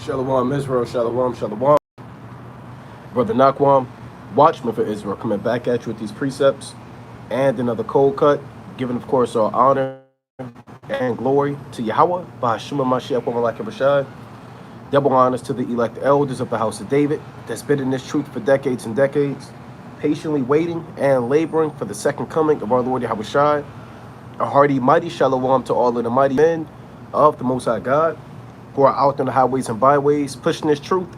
Shalom Israel, Shalom, Shalom. Brother Nakwam, watchman for Israel, coming back at you with these precepts and another cold cut, giving, of course, all honor and glory to Yahweh, Bahashima Mashiach, Wamalak Rashad. Double honors to the elect elders of the house of David that's been in this truth for decades and decades, patiently waiting and laboring for the second coming of our Lord Yahweh Shai. A hearty, mighty shalom to all of the mighty men of the Most High God who are out on the highways and byways, pushing this truth,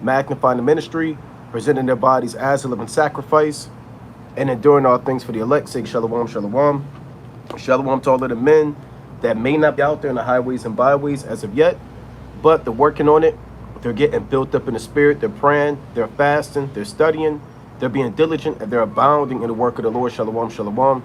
magnifying the ministry, presenting their bodies as a living sacrifice, and enduring all things for the elect's sake. Shalom, shalom. Shalom to all of the men that may not be out there in the highways and byways as of yet, but they're working on it. They're getting built up in the spirit. They're praying, they're fasting, they're studying, they're being diligent, and they're abounding in the work of the Lord. Shalom, shalom.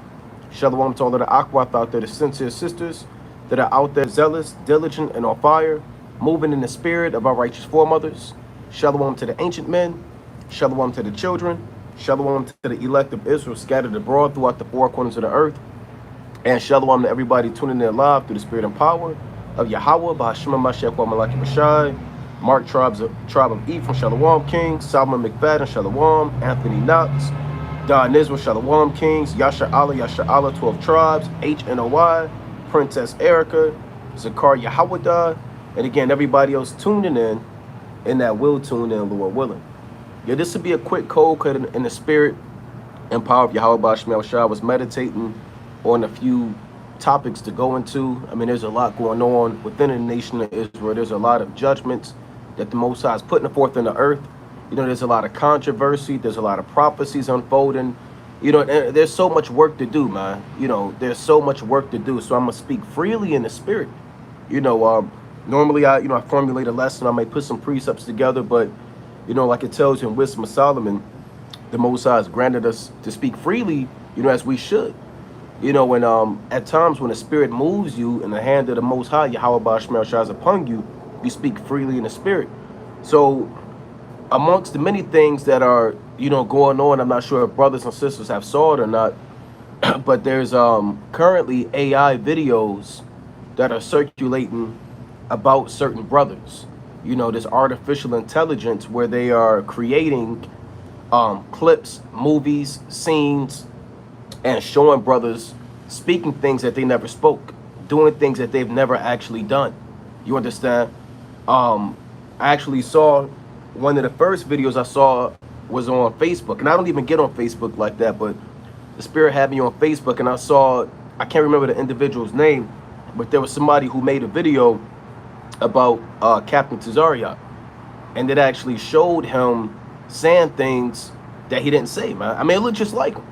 Shalom to all of the Akwath out there, the sincere sisters that are out there zealous, diligent, and on fire, moving in the spirit of our righteous foremothers. Shalom to the ancient men. Shalom to the children. Shalom to the elect of Israel scattered abroad throughout the four corners of the earth. And shalom to everybody tuning in live through the spirit and power of Yahweh, Bahashima Mashiach, Wamalaki Bashai, Mark tribe of Ephraim, Shalom Kings, Solomon McFadden, Shalom, Anthony Knox, Don Israel, Shalom Kings, Yasha Allah, 12 tribes, HNOY, Princess Erica, Zakar Yahweh, and again, everybody else tuning in and that will tune in, Lord willing. Yeah, this would be a quick cold cut in the spirit and power of Yahweh Bashmel Shah. I was meditating on a few topics to go into. I mean, there's a lot going on within the nation of Israel. There's a lot of judgments that the Most High is putting forth in the earth. You know, there's a lot of controversy. There's a lot of prophecies unfolding. You know, there's so much work to do, man. You know, there's so much work to do. So I'm going to speak freely in the spirit. You know, normally I formulate a lesson. I may put some precepts together, but, you know, like it tells you in Wisdom of Solomon, the Most High has granted us to speak freely, you know, as we should. You know, when at times when the spirit moves you in the hand of the Most High, Yahweh Bashmel Shah is upon you, you speak freely in the spirit. So amongst the many things that are, you know, going on, I'm not sure if brothers and sisters have saw it or not, but there's currently AI videos that are circulating about certain brothers. You know, this artificial intelligence where they are creating clips, movies, scenes, and showing brothers speaking things that they never spoke, doing things that they've never actually done. You understand? I actually saw one of the first videos I saw was on Facebook, and I don't even get on Facebook like that, but the spirit had me on Facebook, and I saw, I can't remember the individual's name, but there was somebody who made a video about Captain Tazariot, and it actually showed him saying things that he didn't say, man. I mean, it looked just like him.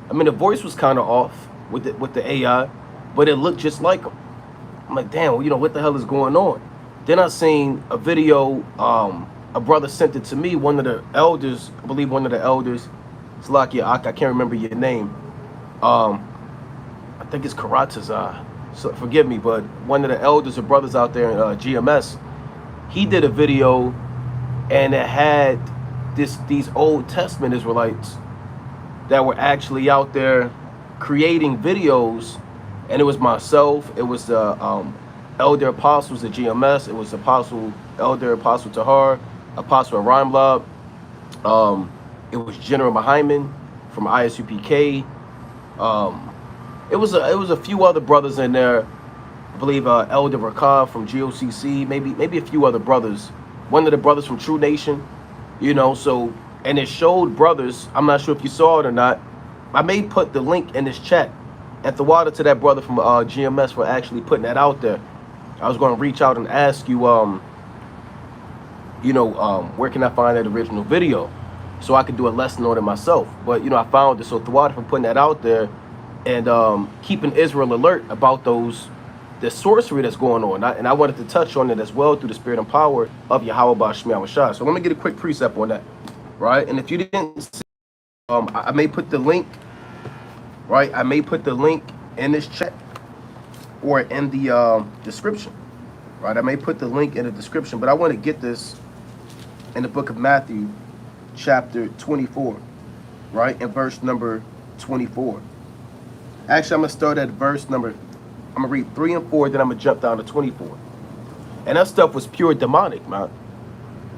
I mean, the voice was kind of off with the AI, but it looked just like him. I'm like, damn, well, you know, what the hell is going on? Then I seen a video, a brother sent it to me, one of the elders, I believe one of the elders, it's like, yeah, I can't remember your name. I think it's Karatazar, so forgive me, but one of the elders or brothers out there in GMS, he did a video, and it had these Old Testament Israelites that were actually out there creating videos, and it was myself, it was the elder apostles at GMS, it was elder apostle Tahar, apostle Rhymelab, it was General Mahyman from Isupk, it was a few other brothers in there. I believe Elder Rakah from GOCC, maybe a few other brothers, one of the brothers from True Nation, you know. So, and it showed brothers, I'm not sure if you saw it or not, I may put the link in this chat, and the water to that brother from GMS for actually putting that out there. I was going to reach out and ask you, where can I find that original video so I could do a lesson on it myself. But, you know, I found it, so the water from putting that out there and keeping Israel alert about the sorcery that's going on. And I wanted to touch on it as well through the spirit and power of Yahweh Bashmel Shah. So let me get a quick precept on that, right? And if you didn't see, I may put the link, right? I may put the link in this chat or in the description, right? I may put the link in the description, but I want to get this in the book of Matthew, chapter 24, right? In verse number 24. Actually, I'm going to start at verse number, I'm going to read 3 and 4, then I'm going to jump down to 24. And that stuff was pure demonic, man.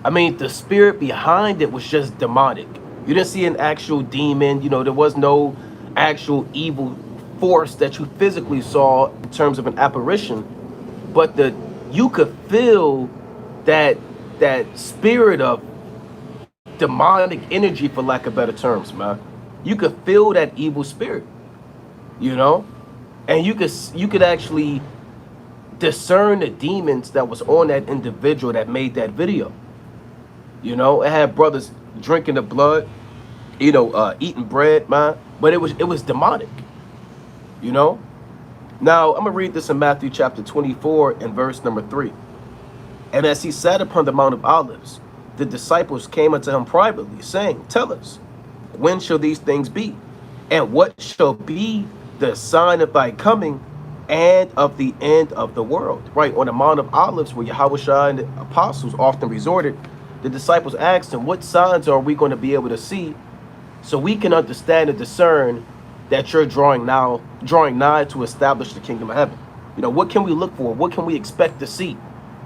I mean, the spirit behind it was just demonic. You didn't see an actual demon. You know, there was no actual evil force that you physically saw in terms of an apparition, but you could feel that spirit of demonic energy, for lack of better terms, man. You could feel that evil spirit, you know, and you could actually discern the demons that was on that individual that made that video. You know, it had brothers drinking the blood, you know, eating bread, man. But it was demonic, you know. Now I'm gonna read this in Matthew chapter 24 and verse number 3. And as he sat upon the Mount of Olives, the disciples came unto him privately, saying, Tell us, when shall these things be? And what shall be the sign of thy coming and of the end of the world? Right, on the Mount of Olives, where Yahushua and the apostles often resorted, the disciples asked him, what signs are we going to be able to see so we can understand and discern that you're drawing nigh to establish the kingdom of heaven? You know, what can we look for? What can we expect to see?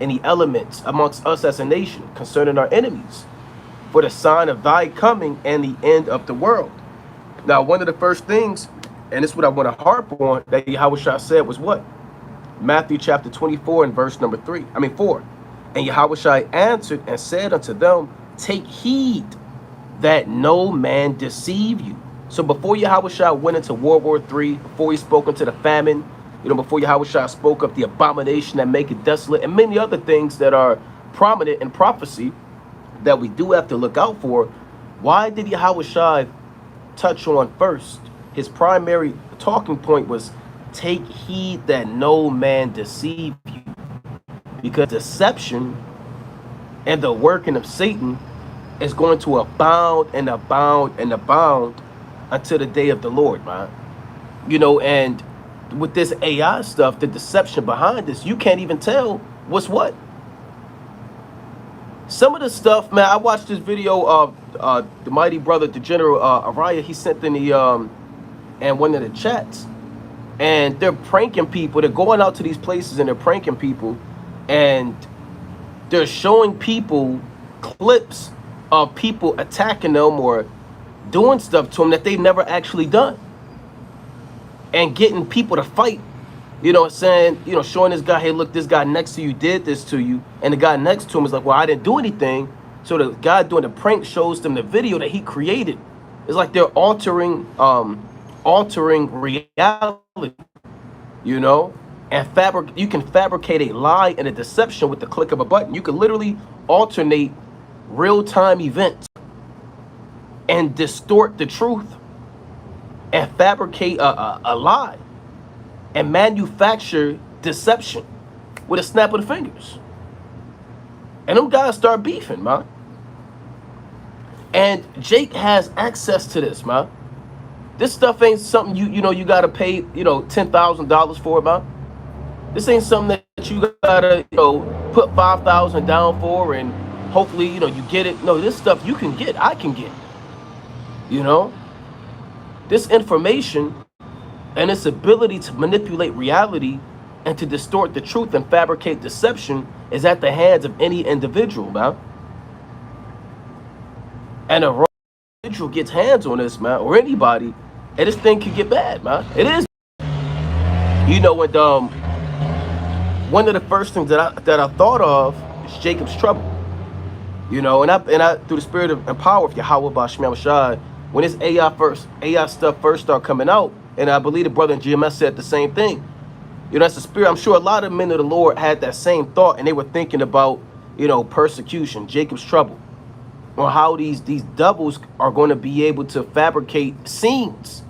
Any elements amongst us as a nation concerning our enemies, for the sign of thy coming and the end of the world. Now, one of the first things, and this is what I want to harp on, that Yahushua said was what? Matthew chapter 24 and verse number 4. And Yahushua answered and said unto them, Take heed that no man deceive you. So before Yahushua went into World War III, before he spoke into the famine, you know, before Yahushua spoke of the abomination that make it desolate, and many other things that are prominent in prophecy that we do have to look out for, why did Yahushua touch on first? His primary talking point was, take heed that no man deceive you. Because deception and the working of Satan is going to abound and abound and abound until the day of the Lord, man. You know, and with this AI stuff, the deception behind this, you can't even tell what's what. Some of the stuff, man, I watched this video of the mighty brother, the General Araya. He sent in the and one of the chats, and they're pranking people. They're going out to these places and they're pranking people, and they're showing people clips of people attacking them or doing stuff to them that they've never actually done, and getting people to fight, you know, saying, you know, showing this guy, hey, look, this guy next to you did this to you. And the guy next to him is like, well, I didn't do anything. So the guy doing the prank shows them the video that he created. It's like they're altering reality, you know, and you can fabricate a lie and a deception with the click of a button. You can literally alternate real-time events and distort the truth and fabricate a lie and manufacture deception with a snap of the fingers. And them guys start beefing, man. And Jake has access to this, man. This stuff ain't something you know you gotta pay, you know, $10,000 for, man. This ain't something that you gotta, you know, put $5,000 down for and hopefully, you know, you get it. No, this stuff you can get, I can get. You know, this information and its ability to manipulate reality and to distort the truth and fabricate deception is at the hands of any individual, man. And a wrong individual gets hands on this, man, or anybody, and this thing could get bad, man. It is. You know, and one of the first things that I thought of is Jacob's trouble. You know, and I through the spirit of and power of Yahweh Basham Shai, when this AI stuff first started coming out, and I believe the brother in GMS said the same thing. You know, that's the spirit. I'm sure a lot of men of the Lord had that same thought, and they were thinking about, you know, persecution, Jacob's trouble, or how these doubles are going to be able to fabricate scenes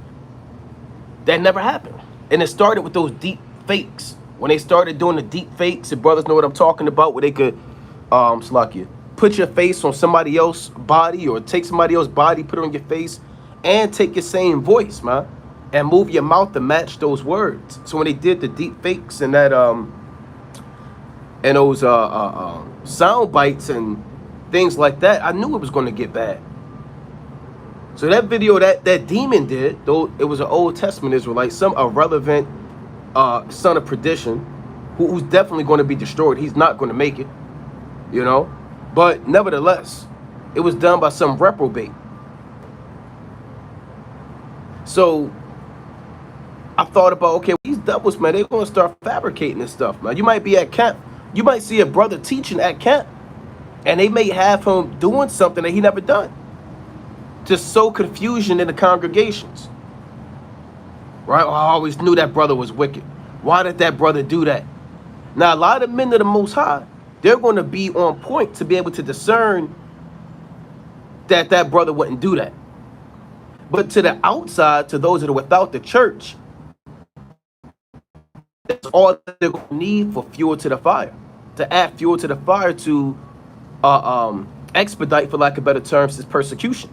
that never happened. And it started with those deep fakes. When they started doing the deep fakes, and brothers know what I'm talking about, where they could, Slakia, put your face on somebody else's body or take somebody else's body, put it on your face, and take your same voice, man, and move your mouth to match those words. So when they did the deep fakes and that and those sound bites and things like that, I knew it was going to get bad. So that video that demon did, though it was an Old Testament Israelite, some irrelevant son of perdition, who's definitely going to be destroyed. He's not going to make it, you know. But nevertheless, it was done by some reprobate. So I thought about, okay, these devils, man, they're going to start fabricating this stuff, man. You might be at camp. You might see a brother teaching at camp, and they may have him doing something that he never done to sow confusion in the congregations. Right? Oh, I always knew that brother was wicked. Why did that brother do that? Now, a lot of men of the Most High, they're going to be on point to be able to discern that that brother wouldn't do that. But to the outside, to those that are without the church, that's all they're going to need for fuel to the fire. To add fuel to the fire to expedite, for lack of better terms, this persecution.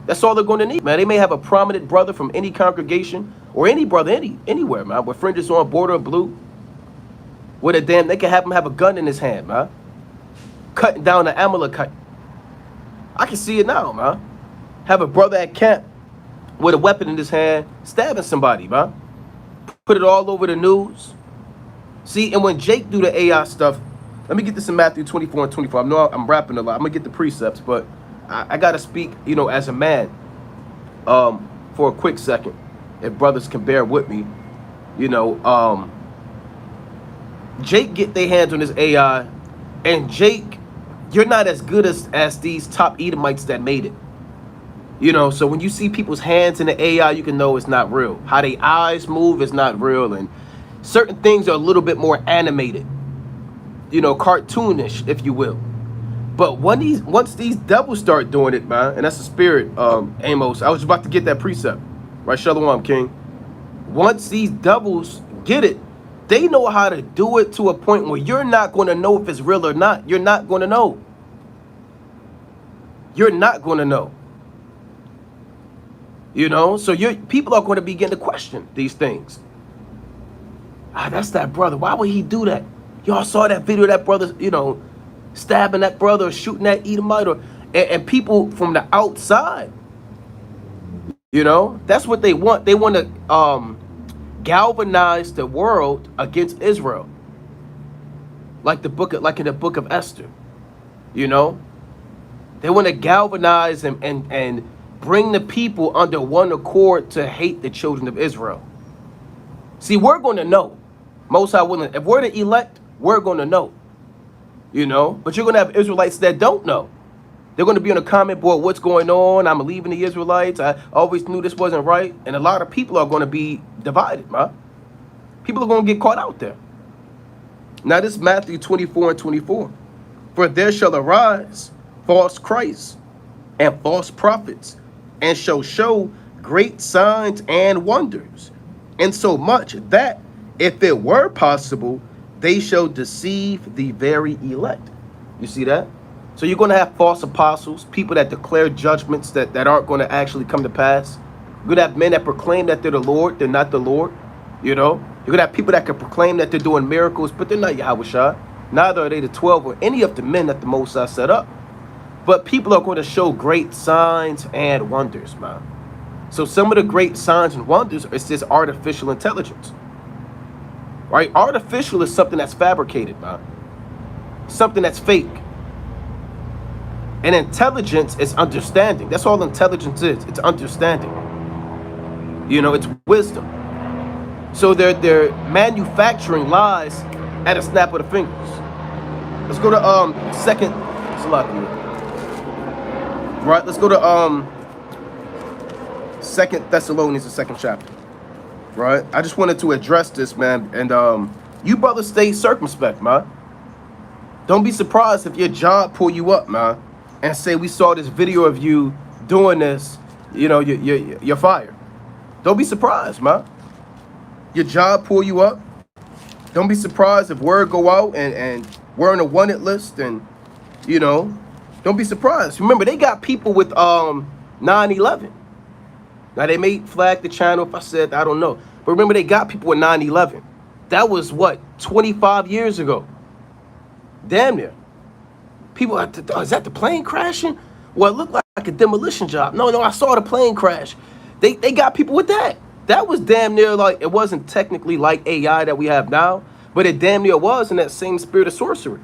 That's all they're going to need, man. They may have a prominent brother from any congregation or any brother anywhere, man, with fringes on, border of blue. With a damn, they can have him have a gun in his hand, man. Cutting down the Amalekite. I can see it now, man. Have a brother at camp with a weapon in his hand, stabbing somebody, man. Put it all over the news. See, and when Jake do the AI stuff, let me get this in Matthew 24 and 24. I know I'm rapping a lot. I'm going to get the precepts, but I got to speak, you know, as a man for a quick second. If brothers can bear with me, you know, Jake get their hands on his AI, and Jake, you're not as good as these top Edomites that made it. You know, so when you see people's hands in the AI, you can know it's not real. How their eyes move is not real, and certain things are a little bit more animated, you know, cartoonish, if you will. But once these devils start doing it, man, and that's the spirit, Amos. I was about to get that precept, right? Shalom, King. Once these devils get it, they know how to do it to a point where you're not going to know if it's real or not. You're not going to know. You're not going to know. You know, so people are going to begin to question these things. Ah, that's that brother. Why would he do that? Y'all saw that video of that brother, you know, stabbing that brother or shooting that Edomite, and people from the outside, you know, that's what they want. They want to galvanize the world against Israel, like in the book of Esther. You know, they want to galvanize and bring the people under one accord to hate the children of Israel. See, we're going to know. Most High willing, if we're the elect, we're going to know. You know, but you're going to have Israelites that don't know. They're going to be on the comment board, what's going on? I'm leaving the Israelites. I always knew this wasn't right. And a lot of people are going to be divided, man. People are going to get caught out there. Now, this is Matthew 24 and 24. For there shall arise false Christs and false prophets, and shall show great signs and wonders, insomuch that, if it were possible, they shall deceive the very elect. You see that? So you're going to have false apostles, people that declare judgments that aren't going to actually come to pass. You're going to have men that proclaim that they're the Lord, they're not the Lord. You know, you're going to have people that can proclaim that they're doing miracles, but they're not Yahweh Shai. Neither are they the 12 or any of the men that the Most High set up. But people are going to show great signs and wonders, man. So some of the great signs and wonders is this artificial intelligence. Right? Artificial is something that's fabricated, man. Something that's fake. And intelligence is understanding. That's all intelligence is. It's understanding. You know, it's wisdom. So they're manufacturing lies at a snap of the fingers. Let's go to second. Right, let's go to Second Thessalonians, the second chapter. Right, I just wanted to address this, man, and you brothers stay circumspect, man. Don't be surprised if your job pull you up, man, and say we saw this video of you doing this. You know, you're fired. Don't be surprised, man. Your job pull you up. Don't be surprised if word go out and we're on a wanted list, and you know. Don't be surprised. Remember, they got people with 9/11. Now, they may flag the channel if I said, I don't know. But remember, they got people with 9/11. That was, what, 25 years ago? Damn near. People, is that the plane crashing? Well, it looked like a demolition job. No, I saw the plane crash. They got people with that. That was damn near like, it wasn't technically like AI that we have now, but it damn near was in that same spirit of sorcery.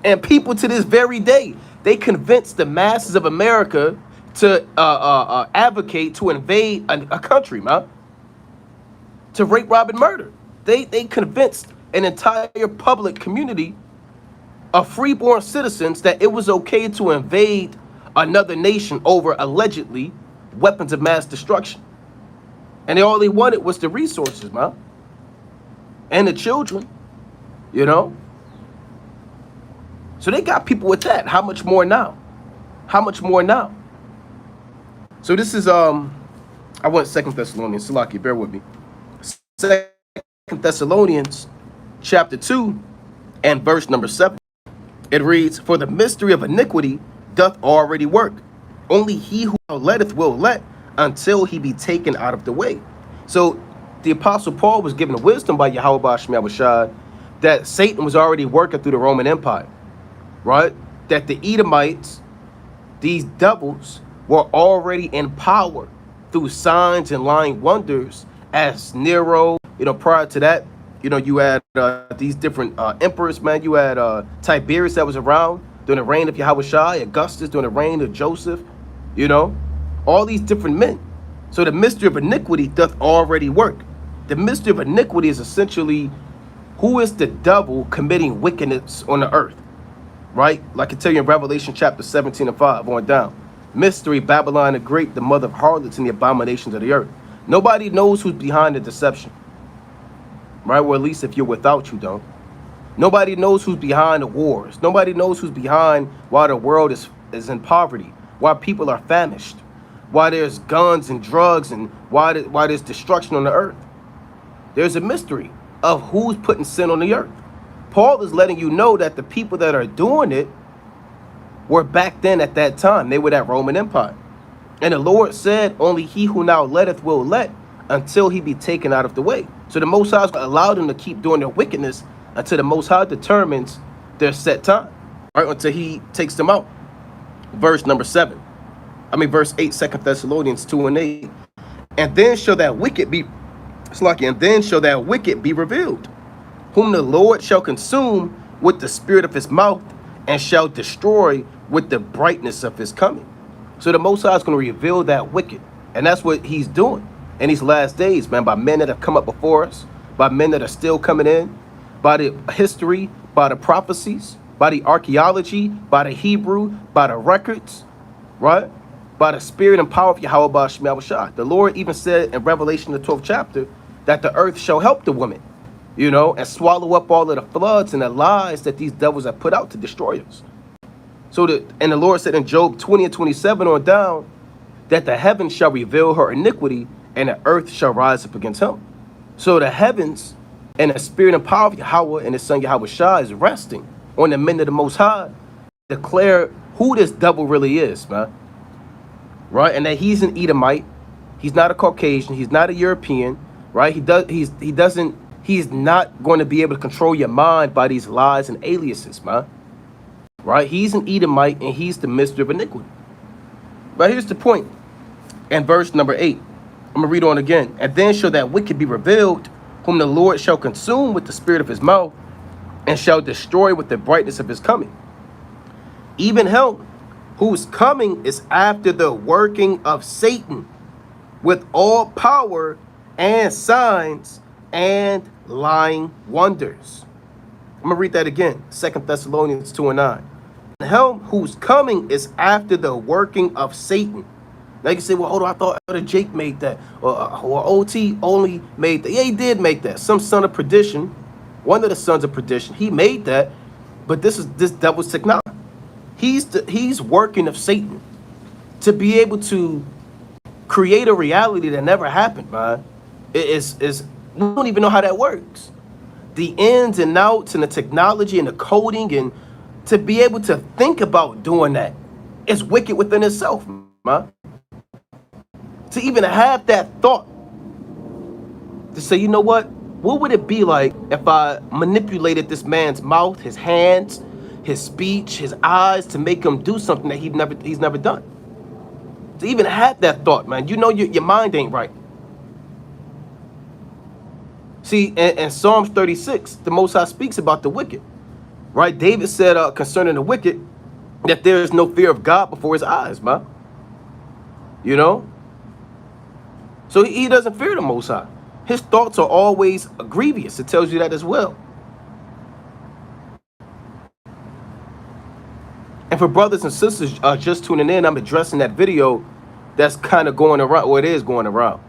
And people to this very day, they convince the masses of America to advocate to invade a country, man, to rape, rob, and murder. They convinced an entire public community of freeborn citizens that it was okay to invade another nation over allegedly weapons of mass destruction. And all they wanted was the resources, man, and the children, you know. So they got people with that. How much more now? How much more now? So this is I want 2 Thessalonians. Salaki, bear with me. 2 Thessalonians chapter 2 and verse number 7. It reads, "For the mystery of iniquity doth already work. Only he who letteth will let until he be taken out of the way." So the Apostle Paul was given wisdom by Yahweh Basham Abishad that Satan was already working through the Roman Empire, right? That the Edomites, these devils, were already in power through signs and lying wonders as Nero. Prior to that, you had these different emperors, man. You had Tiberius that was around during the reign of Yahushua, Augustus during the reign of Joseph, all these different men. So the mystery of iniquity doth already work. The mystery of iniquity is essentially who is the devil committing wickedness on the earth, right? Like I tell you in Revelation chapter 17 and 5 on down. Mystery, Babylon the Great, the mother of harlots and the abominations of the earth. Nobody knows who's behind the deception, right? Or at least if you're without, you don't. Nobody knows who's behind the wars. Nobody knows who's behind why the world is in poverty, why people are famished, why there's guns and drugs, and why there's destruction on the earth. There's a mystery of who's putting sin on the earth. Paul is letting you know that the people that are doing it were back then at that time. They were that Roman Empire. And the Lord said, only he who now letteth will let until he be taken out of the way. So the Most High allowed them to keep doing their wickedness until the Most High determines their set time, right? Until he takes them out. Verse 8, 2 Thessalonians 2 and 8. And then shall that wicked be, revealed, whom the Lord shall consume with the spirit of his mouth and shall destroy with the brightness of his coming. So the Most High is going to reveal that wicked. And that's what he's doing in these last days, man, by men that have come up before us, by men that are still coming in, by the history, by the prophecies, by the archaeology, by the Hebrew, by the records, right? By the spirit and power of Yahweh Basham Abishad. The Lord even said in Revelation, the 12th chapter, that the earth shall help the woman, and swallow up all of the floods and the lies that these devils have put out to destroy us. And the Lord said in Job 20 and 27 on down, that the heavens shall reveal her iniquity and the earth shall rise up against him. So the heavens and the spirit and power of Yahweh and his son Yahweh Shah is resting on the men of the Most High, declare who this devil really is, man. Right? And that he's an Edomite. He's not a Caucasian. He's not a European, right? He's not going to be able to control your mind by these lies and aliases, man. Right? He's an Edomite and he's the mystery of iniquity. But here's the point. In verse number 8, I'm going to read on again. And then shall that wicked be revealed, whom the Lord shall consume with the spirit of his mouth and shall destroy with the brightness of his coming. Even him whose coming is after the working of Satan with all power and signs and lying wonders. I'm going to read that again. 2 Thessalonians 2 and 9. Him whose coming is after the working of Satan. Now you can say, well, hold on, I thought Elder Jake made that. Or OT only made that. Yeah, he did make that. Some son of perdition, one of the sons of perdition, he made that. But this devil's technology. He's working of Satan to be able to create a reality that never happened, man. We don't even know how that works. The ins and outs and the technology and the coding, and to be able to think about doing that is wicked within itself, man. To even have that thought, to say, you know what would it be like if I manipulated this man's mouth, his hands, his speech, his eyes, to make him do something that he's never done? To even have that thought, man, your mind ain't right. See, in Psalms 36, the Most High speaks about the wicked, right? David said concerning the wicked that there is no fear of God before his eyes, man. You know? So he doesn't fear the Most High. His thoughts are always grievous. It tells you that as well. And for brothers and sisters just tuning in, I'm addressing that video that's kind of going around, or it is going around,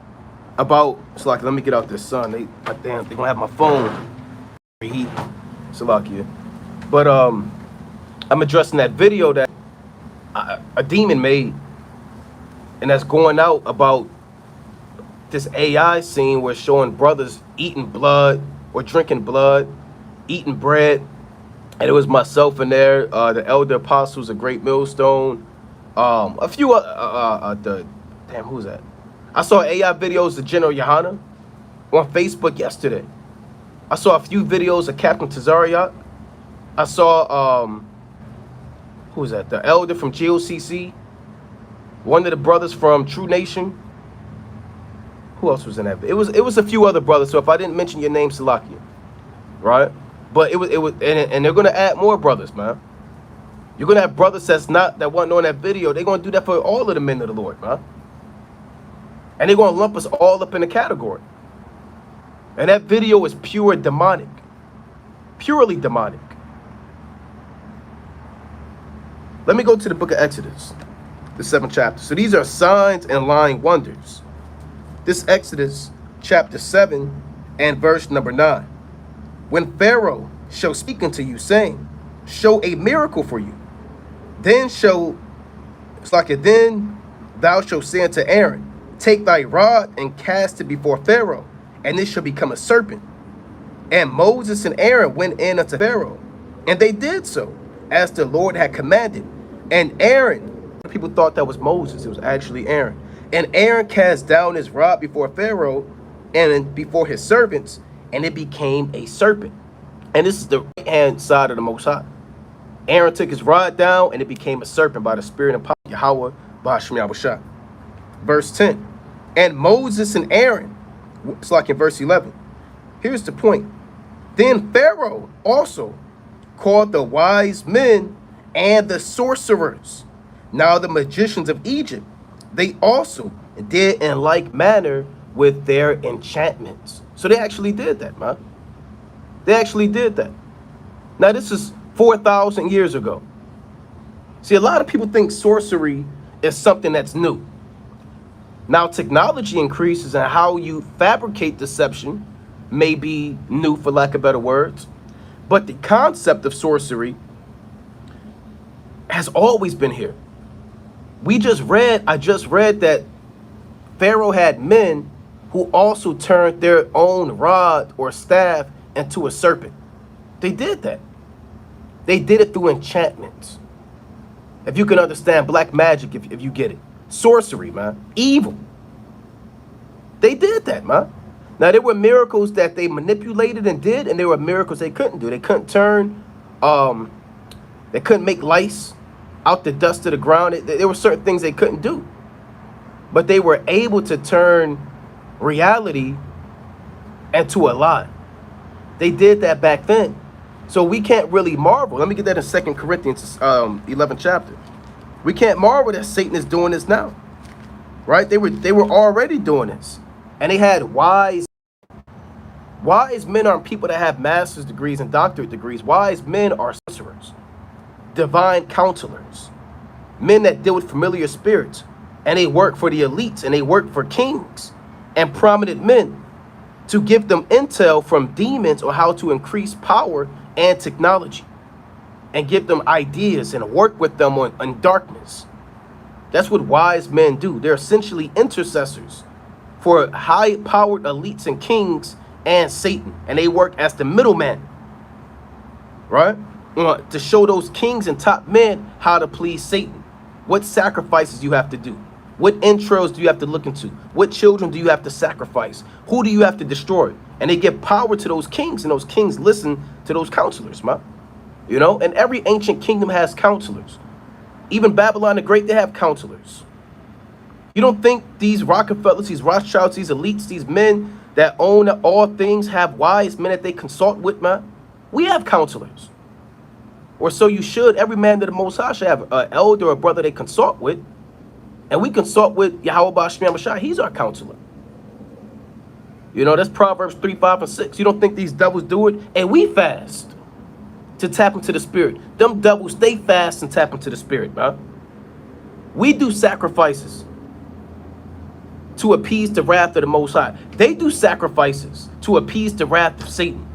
about, it's like, let me get out this sun. They gonna have my phone reheat. Salakia. But I'm addressing that video that a demon made, and that's going out about this AI scene where it's showing brothers eating blood or drinking blood, eating bread. And it was myself in there, the elder apostles, a great millstone, a few who's that? I saw AI videos of General Yohana on Facebook yesterday. I saw a few videos of Captain Tazariot. I saw who's that? The elder from GOCC, one of the brothers from True Nation. Who else was in that? It was a few other brothers. So if I didn't mention your name, Salakia, right? But it was and they're gonna add more brothers, man. You're gonna have brothers that wasn't on that video. They're gonna do that for all of the men of the Lord, man. And they're gonna lump us all up in a category. And that video is pure demonic, purely demonic. Let me go to the book of Exodus, the 7th chapter. So these are signs and lying wonders. This Exodus chapter 7 and verse number 9. When Pharaoh shall speak unto you, saying, show a miracle for you, then thou shalt say unto Aaron, take thy rod and cast it before Pharaoh, and it shall become a serpent. And Moses and Aaron went in unto Pharaoh, and they did so, as the Lord had commanded. And Aaron, people thought that was Moses, it was actually Aaron. And Aaron cast down his rod before Pharaoh and before his servants, and it became a serpent. And this is the right hand side of the Most High. Aaron took his rod down, and it became a serpent by the Spirit and power of Yahweh, Ba'ashem Yahushua. Verse 10. And Moses and Aaron, it's like in verse 11. Here's the point. Then Pharaoh also called the wise men and the sorcerers, now the magicians of Egypt. They also did in like manner with their enchantments. So they actually did that, man. They actually did that. Now this is 4,000 years ago. See, a lot of people think sorcery is something that's new. Now technology increases, and how you fabricate deception may be new, for lack of better words. But the concept of sorcery has always been here. I just read that Pharaoh had men who also turned their own rod or staff into a serpent. They did that. They did it through enchantments. If you can understand black magic, if you get it. Sorcery, man. Evil. They did that, man. Now, there were miracles that they manipulated and did, and there were miracles they couldn't do. They couldn't turn, they couldn't make lice out the dust of the ground. There were certain things they couldn't do. But they were able to turn reality into a lie. They did that back then. So we can't really marvel. Let me get that in 2 Corinthians 11th chapter. We can't marvel that Satan is doing this now. Right? They were already doing this. And they had wise men aren't people that have master's degrees and doctorate degrees. Wise men are sorcerers, divine counselors, men that deal with familiar spirits, and they work for the elites, and they work for kings and prominent men to give them intel from demons on how to increase power and technology, and give them ideas and work with them on darkness. That's what wise men do. They're essentially intercessors for high-powered elites and kings and Satan, and they work as the middleman, right? To show those kings and top men how to please Satan. What sacrifices you have to do. What entrails do you have to look into? What children do you have to sacrifice? Who do you have to destroy? And they give power to those kings, and those kings listen to those counselors, man. You know, and every ancient kingdom has counselors. Even Babylon the Great, they have counselors. You don't think these Rockefellers, these Rothschilds, these elites, these men that own all things have wise men that they consult with, man? We have counselors. or so you should. Every man to the Most High should have an elder or brother they consult with. And we consult with Yahweh Basham Shai. He's our counselor. You know, that's Proverbs 3, 5, and 6. You don't think these devils do it? And we fast to tap into the spirit. Them devils, they fast and tap into the spirit, man. We do sacrifices to appease the wrath of the Most High. They do sacrifices to appease the wrath of Satan.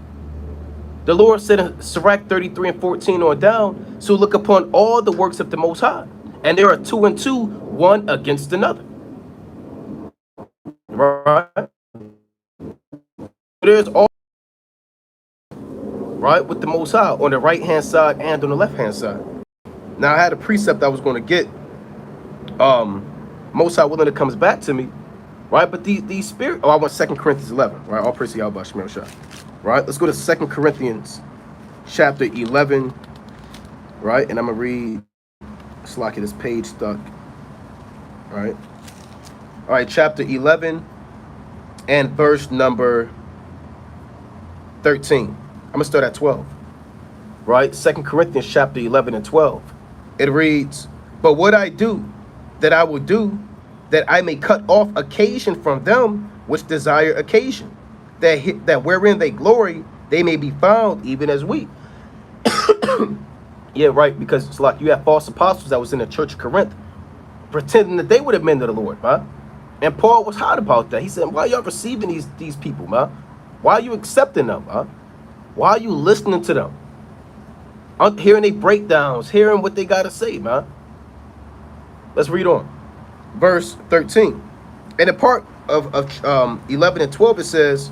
The Lord said in Sirach 33 and 14 on down, so look upon all the works of the Most High. And there are two and two, one against another. Right? There's all right with the Most High on the right hand side and on the left hand side. Now I had a precept I was going to get. Most High willing, it comes back to me, right? But these spirit. Oh, I want 2 Corinthians 11, right? All praise to Yahweh Shemel Shah. Right? Let's go to 2 Corinthians chapter 11, right? And I'm gonna read. It's like this page stuck. Right? All right, chapter 11 and verse number 13. I'm gonna start at 12. Right? 2 Corinthians chapter 11 and 12. It reads, but what I do, that I will do, that I may cut off occasion from them which desire occasion, that wherein they glory, they may be found even as we. Yeah, right, because it's like you have false apostles that was in the church of Corinth pretending that they were the men of the Lord, man. And Paul was hot about that. He said, why are y'all receiving these people, man? Why are you accepting them, man? Why are you listening to them? Hearing their breakdowns, hearing what they got to say, man. Let's read on. Verse 13. In the part of 11 and 12, it says,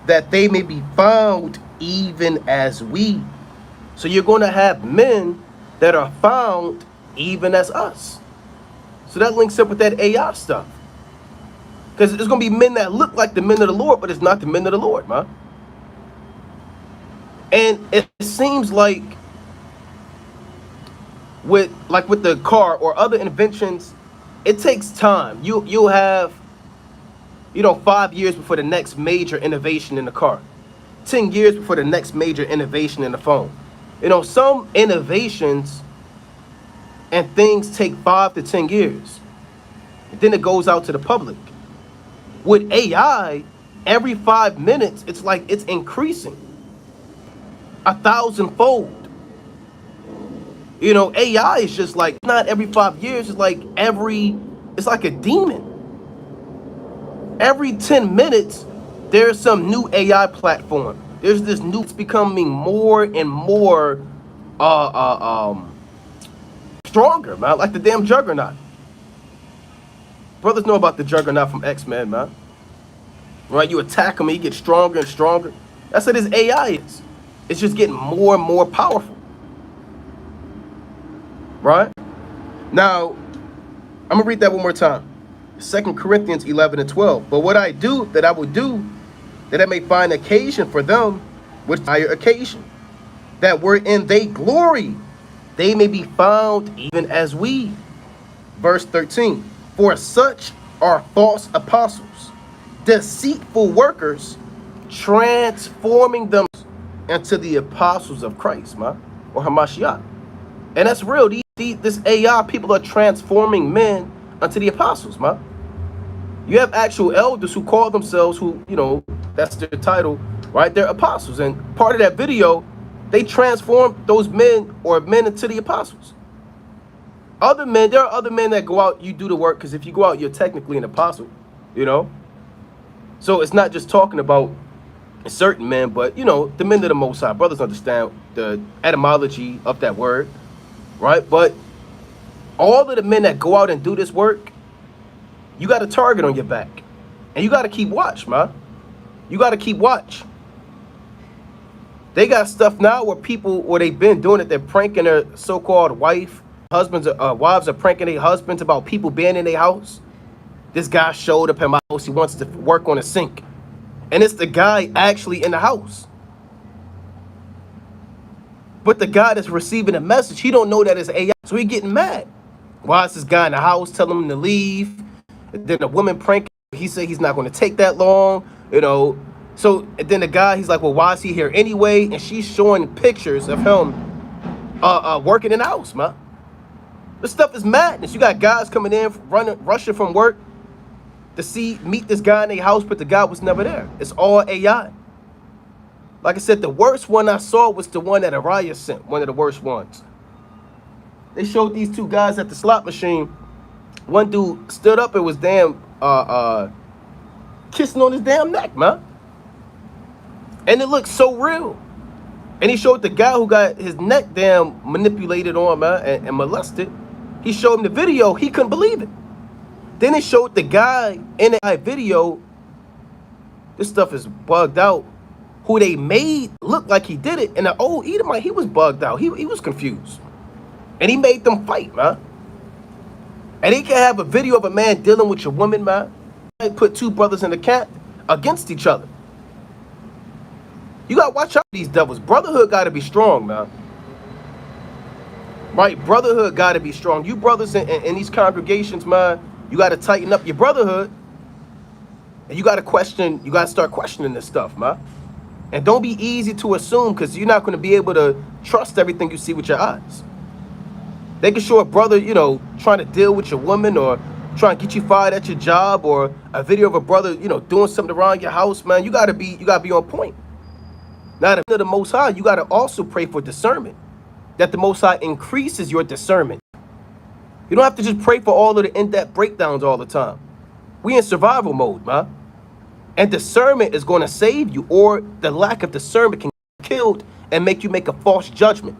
that they may be found even as we. So you're going to have men that are found even as us. So that links up with that AI stuff. Because there's going to be men that look like the men of the Lord, but it's not the men of the Lord, man. And it seems like with the car or other inventions, it takes time. You'll have, 5 years before the next major innovation in the car. 10 years before the next major innovation in the phone. Some innovations and things take 5 to 10 years. And then it goes out to the public. With AI, every 5 minutes, it's like it's increasing 1,000-fold. AI is just like, not every 5 years, it's like a demon. Every 10 minutes, there's some new AI platform. There's this new, it's becoming more and more stronger, man, like the damn Juggernaut. Brothers know about the Juggernaut from X-Men, man. Right? You attack him, he gets stronger and stronger. That's what his AI is. It's just getting more and more powerful. Right? Now, I'm going to read that one more time. 2 Corinthians 11 and 12. But what I do, that I will do, that I may find occasion for them which desire occasion, that wherein they glory, they may be found even as we. Verse 13. For such are false apostles, deceitful workers, transforming them into the apostles of Christ, man, or Hamashiach. And that's real. This AI, people are transforming men unto the apostles, man. You have actual elders who call themselves, that's their title, right? They're apostles. And part of that video, they transform those men into the apostles. There are other men that go out, you do the work, because if you go out, you're technically an apostle, So it's not just talking about certain men, but, the men of the Most High. Brothers understand the etymology of that word, right? But all of the men that go out and do this work, you got a target on your back. And you got to keep watch, man. You got to keep watch. They got stuff now where they've been doing it. They're pranking their so-called wives are pranking their husbands about people being in their house. This guy showed up in my house. He wants to work on a sink. And it's the guy actually in the house. But the guy that's receiving the message, he don't know that it's AI. So he getting mad. Why is this guy in the house telling him to leave? And then the woman pranking. He said he's not going to take that long, So and then the guy, he's like, well, why is he here anyway? And she's showing pictures of him working in the house, man. This stuff is madness. You got guys coming in, rushing from work to meet this guy in their house, but the guy was never there. It's all AI. Like I said, the worst one I saw was the one that Araya sent, one of the worst ones. They showed these two guys at the slot machine. One dude stood up and was damn kissing on his damn neck, man. And it looked so real. And he showed the guy who got his neck damn manipulated on, man, and molested. He showed him the video. He couldn't believe it. Then it showed the guy in the video. This stuff is bugged out. Who they made look like he did it. And the old Edomite, he was bugged out. He was confused. And he made them fight, man. And he can have a video of a man dealing with your woman, man. And put two brothers in the camp against each other. You got to watch out for these devils. Brotherhood got to be strong, man. Right? Brotherhood got to be strong. You brothers in these congregations, man, you got to tighten up your brotherhood. And you got to start questioning this stuff, man. And don't be easy to assume, because you're not going to be able to trust everything you see with your eyes. They can show a brother, trying to deal with your woman or trying to get you fired at your job, or a video of a brother, doing something around your house, man. You gotta be on point. Now, the Most High, you gotta also pray for discernment, that the Most High increases your discernment. You don't have to just pray for all of the in-depth breakdowns all the time. We in survival mode, man. And discernment is going to save you, or the lack of discernment can get killed and make you make a false judgment.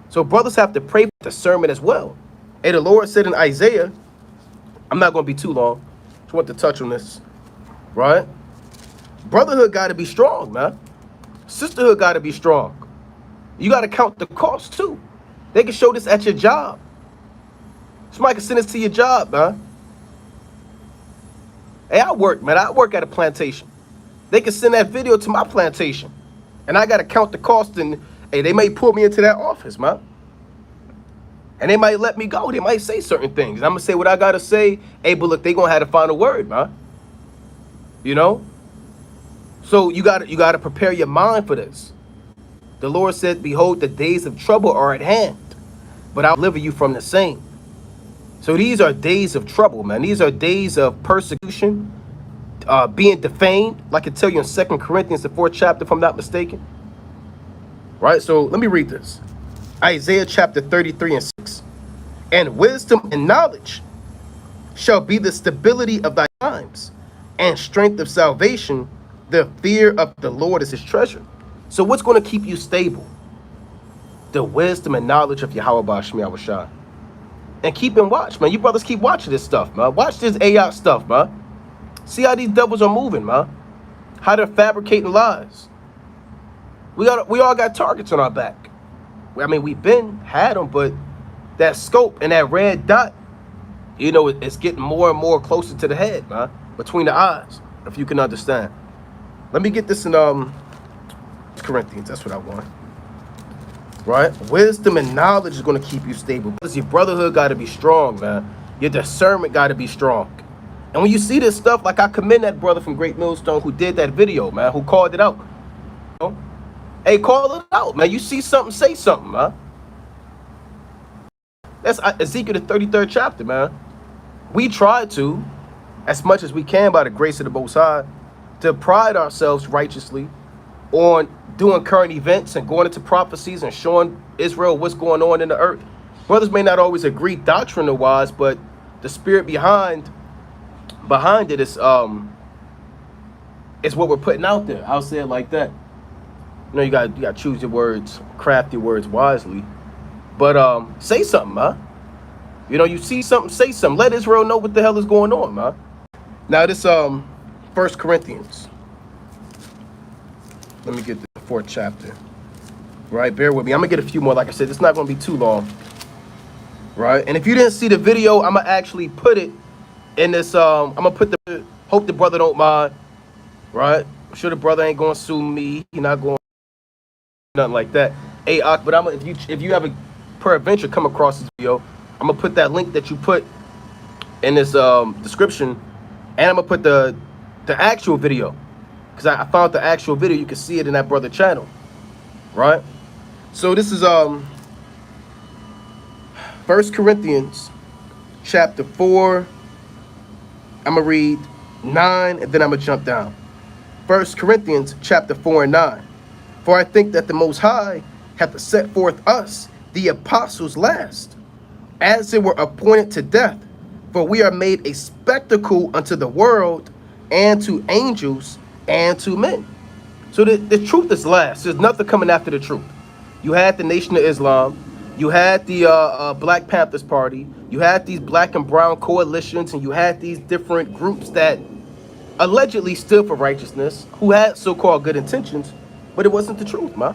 So brothers have to pray for discernment as well. And the Lord said in Isaiah, I'm not going to be too long. Just want to touch on this, right? Brotherhood got to be strong, man. Sisterhood got to be strong. You got to count the cost too. They can show this at your job. Somebody can send this to your job, man. Hey, I work at a plantation. They can send that video to my plantation. And I got to count the cost, and hey, they may pull me into that office, man. And they might let me go. They might say certain things. I'm going to say what I got to say. Hey, but look, they going to have the final word, man. So you got to prepare your mind for this. The Lord said, behold, the days of trouble are at hand, but I'll deliver you from the same. So these are days of trouble, man. These are days of persecution, being defamed. Like I tell you in 2 Corinthians, the 4th chapter, if I'm not mistaken. Right? So let me read this. Isaiah chapter 33 and 6. And wisdom and knowledge shall be the stability of thy times, and strength of salvation. The fear of the Lord is his treasure. So what's going to keep you stable? The wisdom and knowledge of Yahweh Bashmi Awashai. And keep in watch, man. You brothers keep watching this stuff, man. Watch this AI stuff, man. See how these devils are moving, man. How they're fabricating lies. We all got targets on our back. I mean, we've had them, but that scope and that red dot, it's getting more and more closer to the head, man. Between the eyes, if you can understand. Let me get this in Corinthians. That's what I want. Right? Wisdom and knowledge is going to keep you stable. Because your brotherhood got to be strong, man. Your discernment got to be strong. And when you see this stuff, like I commend that brother from Great Millstone who did that video, man, who called it out. Hey, call it out, man. You see something, say something, man. That's Ezekiel the 33rd chapter, man. We try to, as much as we can by the grace of the Most High, to pride ourselves righteously on doing current events and going into prophecies and showing Israel what's going on in the earth. Brothers may not always agree doctrinal wise, but the spirit behind it is what we're putting out there. I'll say it like that. You got to choose your words, craft your words wisely. But say something, man. You see something, say something. Let Israel know what the hell is going on, man. Now this 1 Corinthians. Let me get the 4th chapter. Right, bear with me. I'm gonna get a few more. Like I said, it's not gonna be too long. Right, and if you didn't see the video, I'm gonna actually put it in this. I'm gonna put the. Hope the brother don't mind. Right, I'm sure the brother ain't gonna sue me. He not going nothing like that. Hey, but if you ever peradventure come across this video, I'm gonna put that link that you put in this description, and I'm gonna put the actual video, because I found the actual video. You can see it in that brother channel, right? So this is 1 Corinthians chapter 4. I'm going to read 9 and then I'm going to jump down. 1 Corinthians chapter 4 and 9. For I think that the Most High hath set forth us, the apostles, last, as it were appointed to death. For we are made a spectacle unto the world, and to angels, and to men. So the truth is last. There's nothing coming after the truth. You had the Nation of Islam. You had the Black Panthers Party. You had these black and brown coalitions, and you had these different groups that allegedly stood for righteousness, who had so-called good intentions, but it wasn't the truth, man.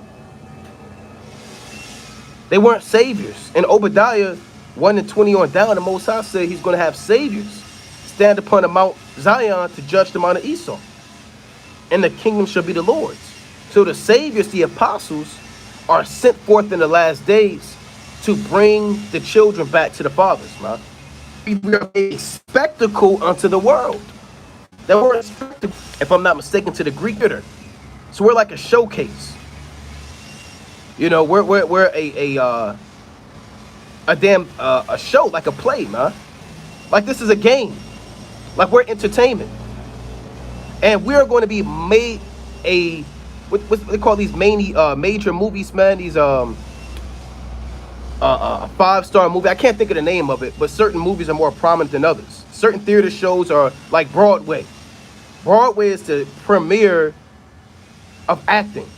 They weren't saviors. In Obadiah 1 and 20 on down, the Most High said he's going to have saviors stand upon the Mount Zion to judge the Mount of Esau, and the kingdom shall be the Lord's. So the saviors, the apostles, are sent forth in the last days to bring the children back to the fathers, man. We are a spectacle unto the world. That word spectacle, if I'm not mistaken, to the Greek theater. So we're like a showcase. You know, we're a show, like a play, man. Like this is a game. Like we're entertainment. And we're going to be made a what they call these major movies, man. These 5-star movie. I can't think of the name of it, but certain movies are more prominent than others. Certain theater shows are like Broadway. Broadway is the premiere of acting,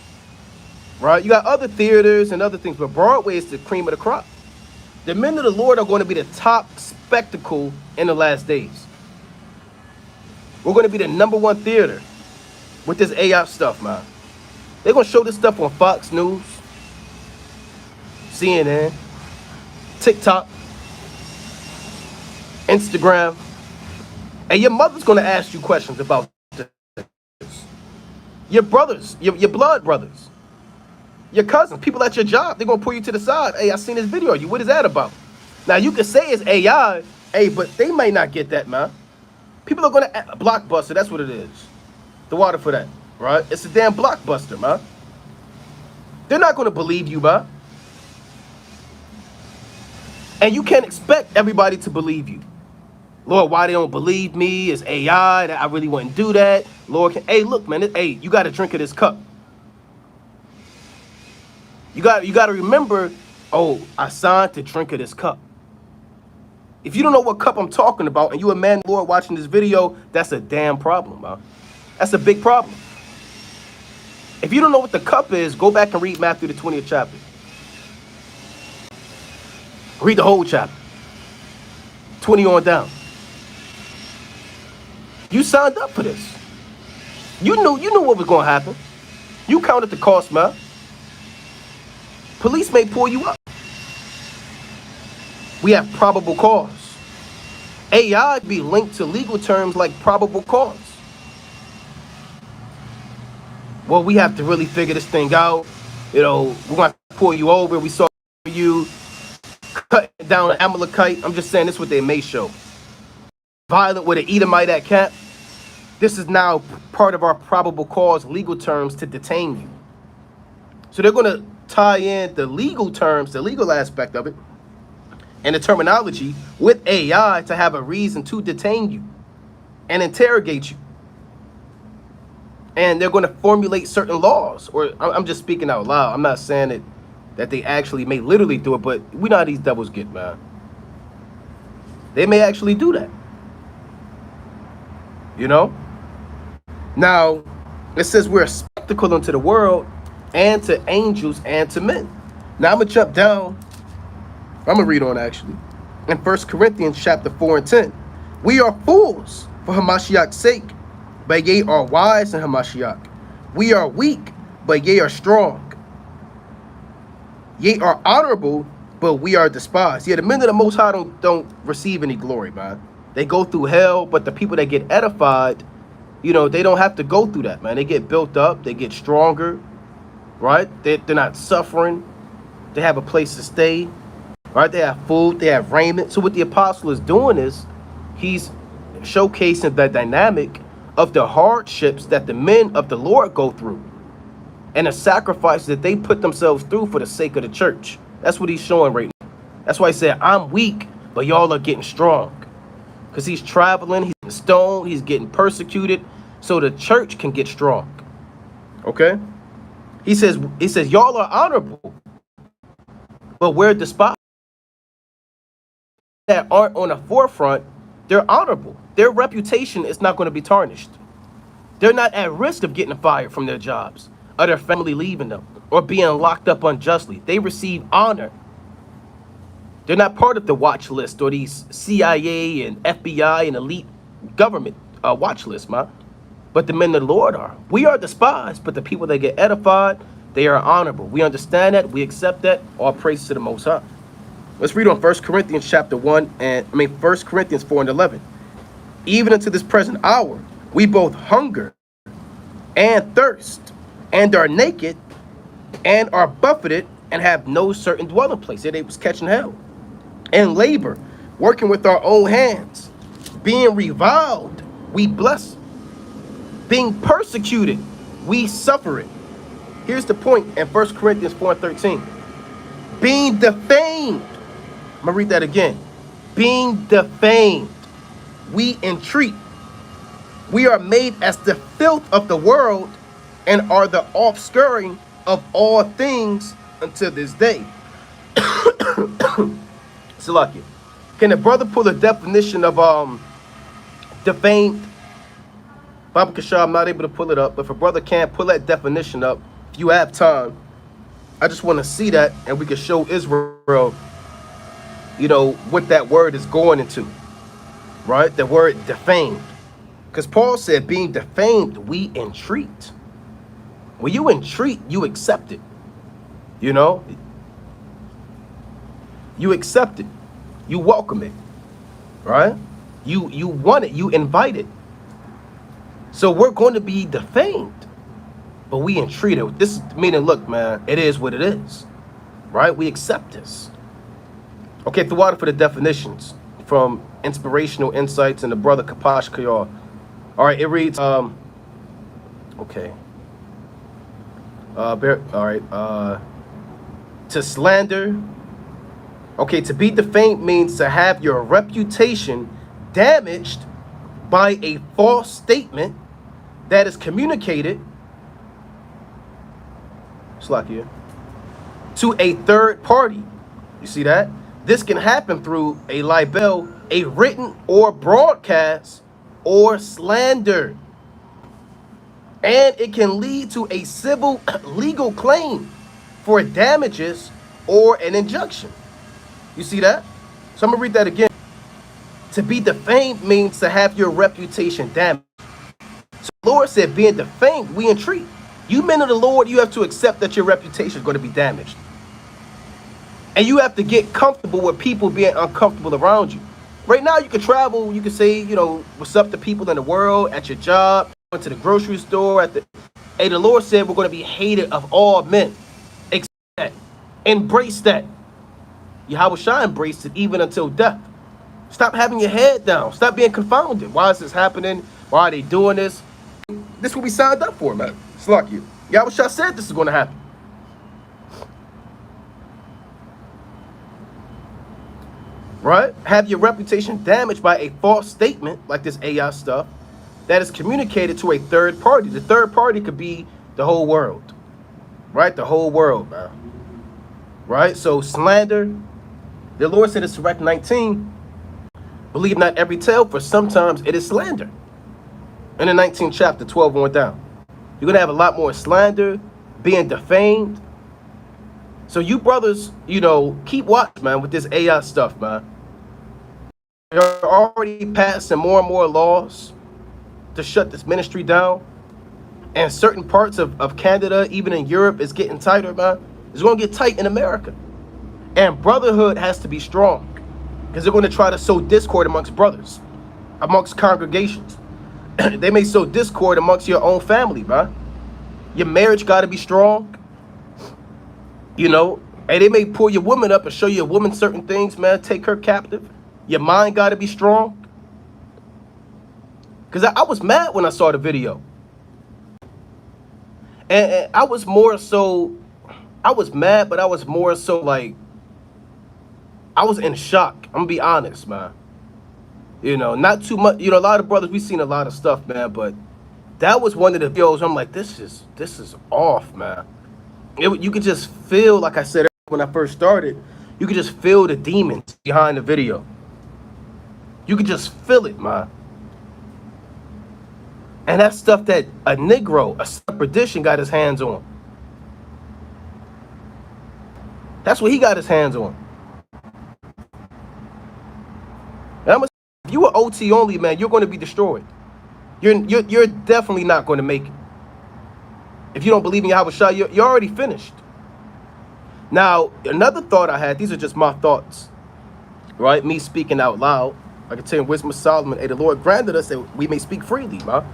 right? You got other theaters and other things, but Broadway is the cream of the crop. The men of the Lord are going to be the top spectacle in the last days. We're going to be the #1 theater with this AI stuff, man. They're going to show this stuff on Fox News, CNN, TikTok, Instagram. And your mother's going to ask you questions about this. Your brothers, your blood brothers, your cousins, people at your job, they're going to pull you to the side. Hey, I seen this video of you. What is that about? Now, you can say it's AI, hey, but they might not get that, man. People are going to, Blockbuster, that's what it is. The water for that, right? It's a damn Blockbuster, man. They're not going to believe you, man. And you can't expect everybody to believe you. Lord, why they don't believe me? It's AI. That I really wouldn't do that. Lord, hey, look, man. Hey, you got to drink of this cup. You got to remember, oh, I signed to drink of this cup. If you don't know what cup I'm talking about, and you a man, Lord, watching this video, that's a damn problem, man. That's a big problem. If you don't know what the cup is, go back and read Matthew the 20th chapter. Read the whole chapter. 20 on down. You signed up for this. You knew what was going to happen. You counted the cost, man. Police may pull you up. We have probable cause. AI be linked to legal terms like probable cause. Well, we have to really figure this thing out. You know, we're going to pull you over. We saw you cut down an Amalekite. I'm just saying this is what they may show. Violent with an Edomite at camp. This is now part of our probable cause legal terms to detain you. So they're going to tie in the legal terms, the legal aspect of it, and the terminology with AI to have a reason to detain you and interrogate you. And they're going to formulate certain laws. Or I'm just speaking out loud. I'm not saying that they actually may literally do it, but we know how these devils get, man. They may actually do that. You know? Now, it says we're a spectacle unto the world, and to angels, and to men. Now, I'm going to jump down. I'm going to read on, actually. In 1 Corinthians chapter 4 and 10. We are fools for Hamashiach's sake, but ye are wise in Hamashiach. We are weak, but ye are strong. Ye are honorable, but we are despised. Yeah, the men of the Most High don't receive any glory, man. They go through hell, but the people that get edified, you know, they don't have to go through that, man. They get built up. They get stronger, right? They're not suffering. They have a place to stay, right? They have food. They have raiment. So what the apostle is doing is he's showcasing the dynamic of the hardships that the men of the Lord go through. and the sacrifices that they put themselves through for the sake of the church. That's what he's showing right now. That's why he said, I'm weak, but y'all are getting strong. Because he's traveling, he's getting stoned, he's getting persecuted, so the church can get strong. Okay? He says, y'all are honorable, but we're despised. That aren't on the forefront, they're honorable. Their reputation is not going to be tarnished. They're not at risk of getting fired from their jobs, or their family leaving them, or being locked up unjustly. They receive honor. They're not part of the watch list or these CIA and FBI and elite government watch list, man. But the men of the Lord are. We are despised, but the people that get edified, they are honorable. We understand that. We accept that. All praise to the Most High. Let's read on 1 Corinthians chapter 1 and 1 Corinthians 4 and 11. Even unto this present hour, we both hunger and thirst and are naked and are buffeted and have no certain dwelling place. They was catching hell. And labor, working with our own hands, being reviled, we bless. Being persecuted, we suffer it. Here's the point in 1 Corinthians 4 and 13. Being defamed. I'm going to read that again. Being defamed, we entreat. We are made as the filth of the world and are the offscouring of all things until this day. Salakia. Can the brother pull a definition of defamed? Baba Kasha, I'm not able to pull it up, but if a brother can't pull that definition up, if you have time, I just want to see that, and we can show Israel, you know, what that word is going into, right? The word defamed. Because Paul said, being defamed, we entreat. When you entreat, you accept it. You know? You accept it. You welcome it. Right? You want it. You invite it. So we're going to be defamed. But we entreat it. This is meaning, look, man, it is what it is. Right? We accept this. Okay, the water for the definitions from Inspirational Insights and the brother Kapash Kayar. All right, it reads, okay. All right, to slander. Okay, to be defamed means to have your reputation damaged by a false statement that is communicated to a third party. You see that? This can happen through a libel, a written or broadcast, or slander. And it can lead to a civil legal claim for damages or an injunction. You see that? So I'm going to read that again. To be defamed means to have your reputation damaged. So the Lord said, being defamed, we entreat. You men of the Lord, you have to accept that your reputation is going to be damaged. And you have to get comfortable with people being uncomfortable around you. Right now, you can travel, you can say, you know, what's up to people in the world, at your job, going to the grocery store, Hey, the Lord said we're going to be hated of all men. Accept that. Embrace that. Yahweh Shai embraced it even until death. Stop having your head down. Stop being confounded. Why is this happening? Why are they doing this? This is what we signed up for, man. It's like you. Yahweh Shai said this is going to happen. Right? Have your reputation damaged by a false statement, like this AI stuff, that is communicated to a third party. The third party could be the whole world. Right? The whole world, man. Right? So slander. The Lord said in Sirach 19, believe not every tale, for sometimes it is slander. In the 19th chapter, 12 on down. You're going to have a lot more slander, being defamed. So you brothers, you know, keep watch, man, with this AI stuff, man. They're already passing more and more laws to shut this ministry down. And certain parts of Canada, even in Europe, is getting tighter, man. It's going to get tight in America. And brotherhood has to be strong. Because they're going to try to sow discord amongst brothers, amongst congregations. They may sow discord amongst your own family, man. Your marriage got to be strong. You know, and they may pull your woman up and show your woman certain things, man. Take her captive. Your mind got to be strong. Because I was mad when I saw the video. And I was more so, I was mad, but I was more so like, I was in shock. I'm gonna be honest, man. You know, not too much. You know, a lot of brothers, we seen a lot of stuff, man. But that was one of the videos. I'm like, this is off, man. You could just feel, like I said when I first started, you could just feel the demons behind the video. You could just feel it, man. And that's stuff that a Negro, a separate edition, got his hands on. That's what he got his hands on. And if you are OT only, man, you're going to be destroyed. You're definitely not going to make it. If you don't believe in Yahweh Shai, you're already finished. Now, another thought I had, these are just my thoughts, right? Me speaking out loud. I can tell you in Wisdom of Solomon, the Lord granted us that we may speak freely, man.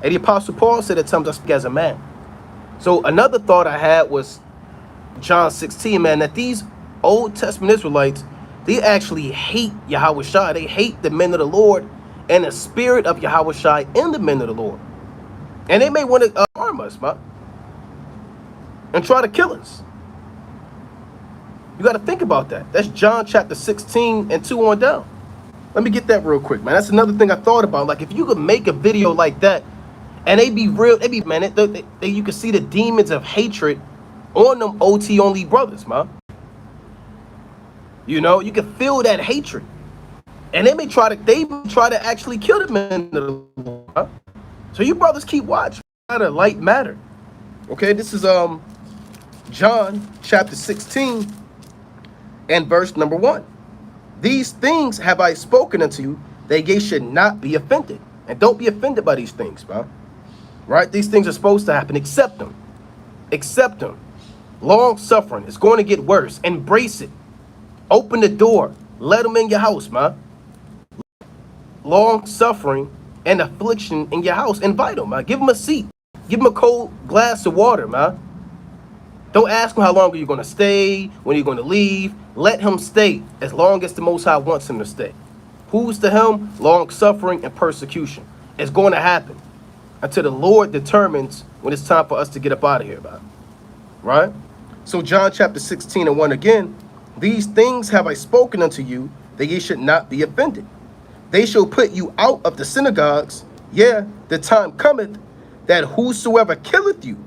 And the Apostle Paul said at times I speak as a man. So another thought I had was John 16, man, that these Old Testament Israelites, they actually hate Yahweh Shai. They hate the men of the Lord and the spirit of Yahweh Shai in the men of the Lord. And they may want to harm us, man, and try to kill us. You got to think about that. That's John chapter 16 and 2 on down. Let me get that real quick, man. That's another thing I thought about. Like, if you could make a video like that, and they be real, man, you can see the demons of hatred on them OT only brothers, man. You know, you can feel that hatred. And they may try to actually kill the men of the Lord. Huh? So you brothers keep watching. Not a light matter. Okay, this is John chapter 16 and verse number 1. These things have I spoken unto you, that ye should not be offended. And don't be offended by these things, man. Right? These things are supposed to happen. Accept them. Accept them. Long suffering. It's going to get worse. Embrace it. Open the door. Let them in your house, man. Long suffering and affliction in your house. Invite them, man. Give them a seat. Give them a cold glass of water, man. Don't ask him how long are you going to stay, when you're going to leave. Let him stay as long as the Most High wants him to stay. Who's to him? Long suffering and persecution. It's going to happen until the Lord determines when it's time for us to get up out of here, man. Right? So John chapter 16 and 1 again. These things have I spoken unto you, that ye should not be offended. They shall put you out of the synagogues. Yeah, the time cometh that whosoever killeth you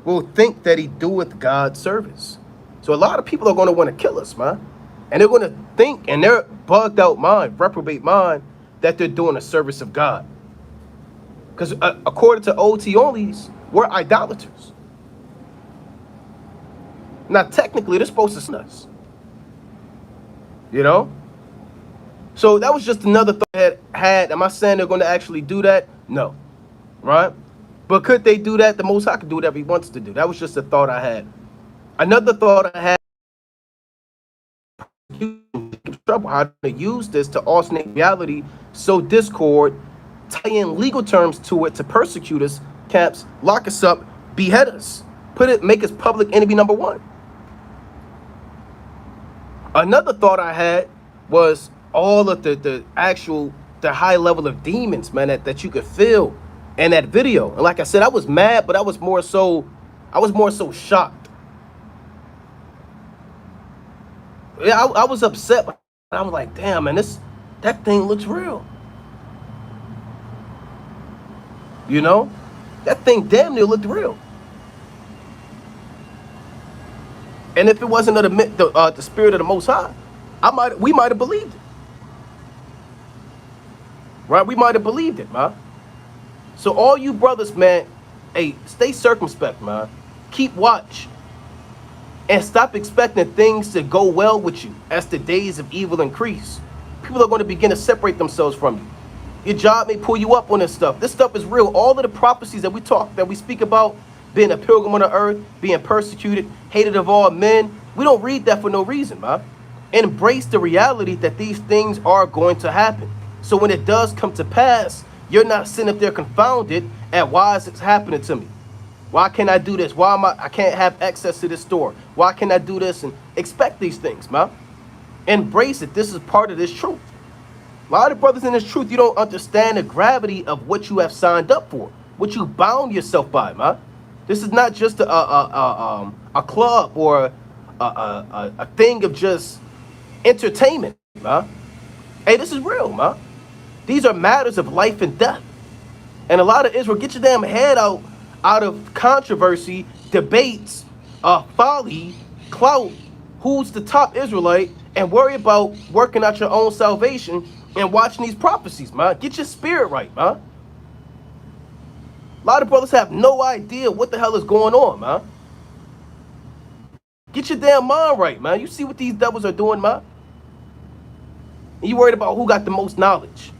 will think that he doeth God's service. So a lot of people are going to want to kill us, man. And they're going to think in their bugged out mind, reprobate mind, that they're doing a service of God. Because according to OT onlys, we're idolaters. Now, technically, they're supposed to sin us. You know? So that was just another thought I had. Am I saying they're going to actually do that? No. Right? But could they do that? The Most High could do whatever he wants to do. That was just a thought I had. Another thought I had, how to use this to alternate reality, sow discord, tie in legal terms to it to persecute us, camps, lock us up, behead us, make us public enemy number one. Another thought I had was all of the high level of demons, man, that you could feel in that video. And like I said, I was mad, but I was more so shocked. Yeah, I was upset, but I was like, damn, man, that thing looks real. You know, that thing damn near looked real. And if it wasn't the spirit of the Most High, we might have believed it. Right? We might have believed it, man. So all you brothers, man, hey, stay circumspect, man. Keep watch. And stop expecting things to go well with you as the days of evil increase. People are going to begin to separate themselves from you. Your job may pull you up on this stuff. This stuff is real. All of the prophecies that we speak about, being a pilgrim on the earth, being persecuted, hated of all men, we don't read that for no reason, man. Embrace the reality that these things are going to happen. So when it does come to pass, you're not sitting up there confounded at why is it happening to me? Why can't I do this? Why I can't have access to this store? Why can't I do this? And expect these things, man. Embrace it. This is part of this truth. A lot of brothers in this truth, you don't understand the gravity of what you have signed up for, what you bound yourself by, man. This is not just a club or a thing of just entertainment, man. Hey, this is real, man. These are matters of life and death. And a lot of Israel, get your damn head out of controversy, debates, folly, clout, who's the top Israelite, and worry about working out your own salvation and watching these prophecies, man. Get your spirit right, man. A lot of brothers have no idea what the hell is going on, man. Get your damn mind right, man. You see what these devils are doing, man? And you worried about who got the most knowledge.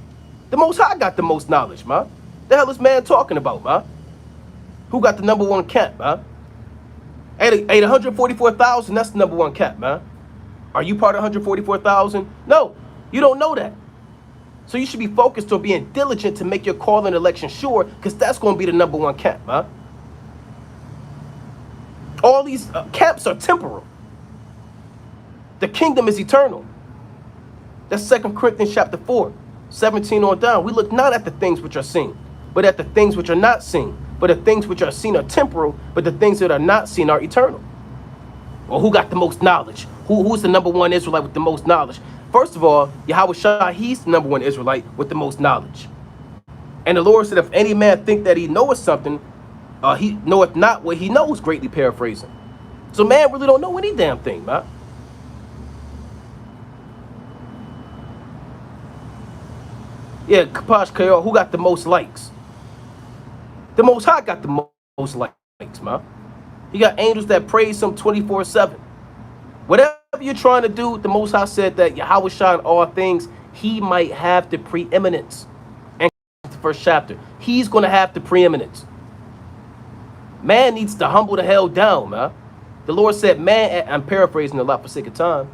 The Most High got the most knowledge, man. The hell is man talking about, man? Who got the number one cap, man? Hey, 144,000, that's the number one cap, man. Are you part of 144,000? No, you don't know that. So you should be focused on being diligent to make your call and election sure, because that's going to be the number one cap, man. All these caps are temporal. The kingdom is eternal. That's 2 Corinthians chapter 4, 17 on down. We look not at the things which are seen, but at the things which are not seen. But the things which are seen are temporal, but the things that are not seen are eternal. Well, who got the most knowledge? Who's the number one Israelite with the most knowledge? First of all, Yahweh Shai, he's the number one Israelite with the most knowledge. And the Lord said, if any man think that he knoweth something, he knoweth not what he knows, greatly paraphrasing. So man really don't know any damn thing, man. Yeah, Kapash Kayo, who got the most likes? The Most High got the most likes, man. He got angels that praise him 24/7. Whatever you're trying to do, the Most High said that Yahweh Shai in all things, he might have the preeminence. And the first chapter, he's going to have the preeminence. Man needs to humble the hell down, man. The Lord said, man, I'm paraphrasing a lot for sake of time,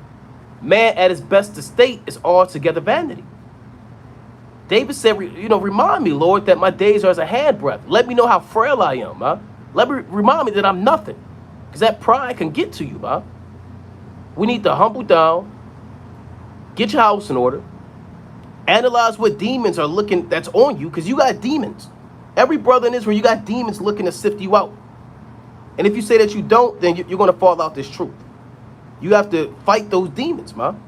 man at his best estate is altogether vanity. David said, remind me, Lord, that my days are as a handbreadth. Let me know how frail I am, man. Remind me that I'm nothing. Because that pride can get to you, man. We need to humble down, get your house in order, analyze what demons are looking that's on you, because you got demons. Every brother in Israel, you got demons looking to sift you out. And if you say that you don't, then you're going to fall out this truth. You have to fight those demons, man.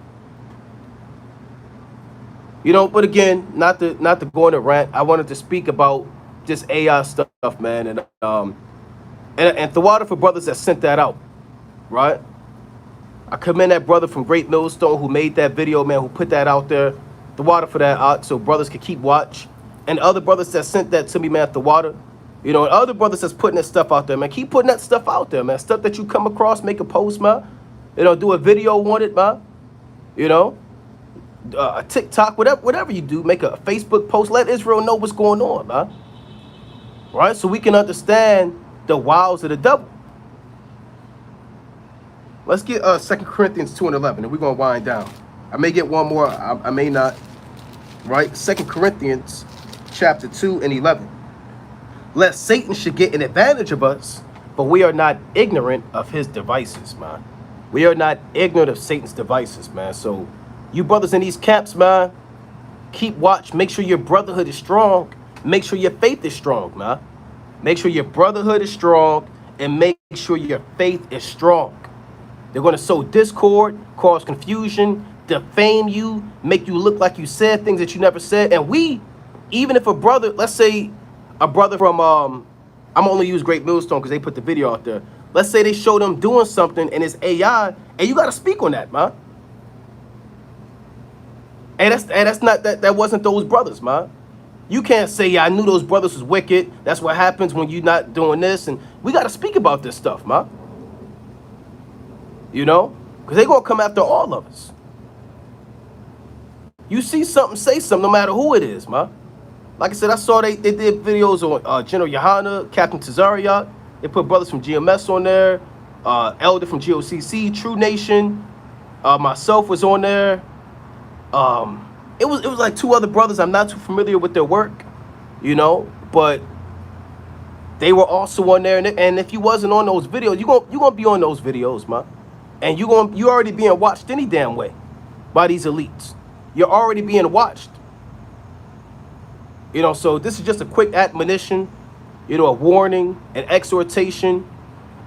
But again, not to go on a rant, I wanted to speak about this AI stuff, man, and the water for brothers that sent that out, right? I commend that brother from Great Millstone who made that video, man, who put that out there. The water for that out so brothers can keep watch. And other brothers that sent that to me, man, the water. And other brothers that's putting that stuff out there, man. Keep putting that stuff out there, man. Stuff that you come across, make a post, man. Do a video on it, man. A TikTok, whatever you do, make a Facebook post. Let Israel know what's going on, man. Right? So we can understand the wiles of the devil. Let's get 2 Corinthians 2 and 11, and we're going to wind down. I may get one more, I may not. Right? 2 Corinthians chapter 2 and 11. Lest Satan should get an advantage of us, but we are not ignorant of his devices, man. We are not ignorant of Satan's devices, man. So you brothers in these camps, man, keep watch. Make sure your brotherhood is strong. Make sure your faith is strong, man. Make sure your brotherhood is strong, and make sure your faith is strong. They're going to sow discord, cause confusion, defame you, make you look like you said things that you never said. And even if a brother, let's say a brother from, I'm only use Great Millstone because they put the video out there. Let's say they show them doing something and it's AI, and you got to speak on that, man. And that's not that wasn't those brothers, man. You can't say, yeah, I knew those brothers was wicked. That's what happens when you're not doing this. And we got to speak about this stuff, man. Because they're going to come after all of us. You see something, say something, no matter who it is, man. Like I said, I saw they did videos on General Yohana, Captain Tazariot. They put brothers from GMS on there. Elder from GOCC, True Nation. Myself was on there. It was like two other brothers. I'm not too familiar with their work, but they were also on there. And if you wasn't on those videos, you gonna be on those videos, man. And you already being watched any damn way by these elites. You're already being watched. So this is just a quick admonition. a warning, an exhortation,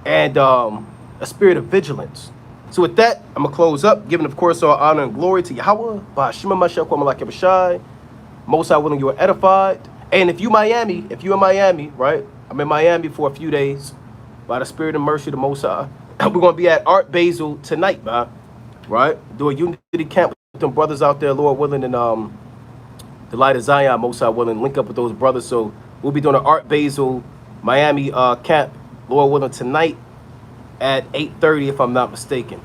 and a spirit of vigilance. So with that, I'm gonna close up, giving of course all honor and glory to Yahweh, Ba'ashima Mashiach Malak Yabashai. Most High willing you are edified. And if you're in Miami, right? I'm in Miami for a few days by the spirit and mercy of the Most High. We're gonna be at Art Basel tonight, man. Right? Do a unity camp with them brothers out there, Lord willing, and the light of Zion, Most High willing, link up with those brothers. So we'll be doing an Art Basel Miami camp, Lord willing, tonight at 8:30, if I'm not mistaken.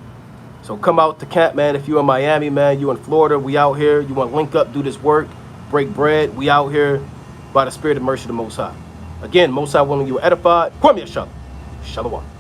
So come out to camp, man. If you're in Miami, man, you in Florida, we out here. You want to link up, do this work, break bread, we out here by the spirit and mercy of the Most High. Again, Most High willing you are edified. Kwame Shalom. Shalom.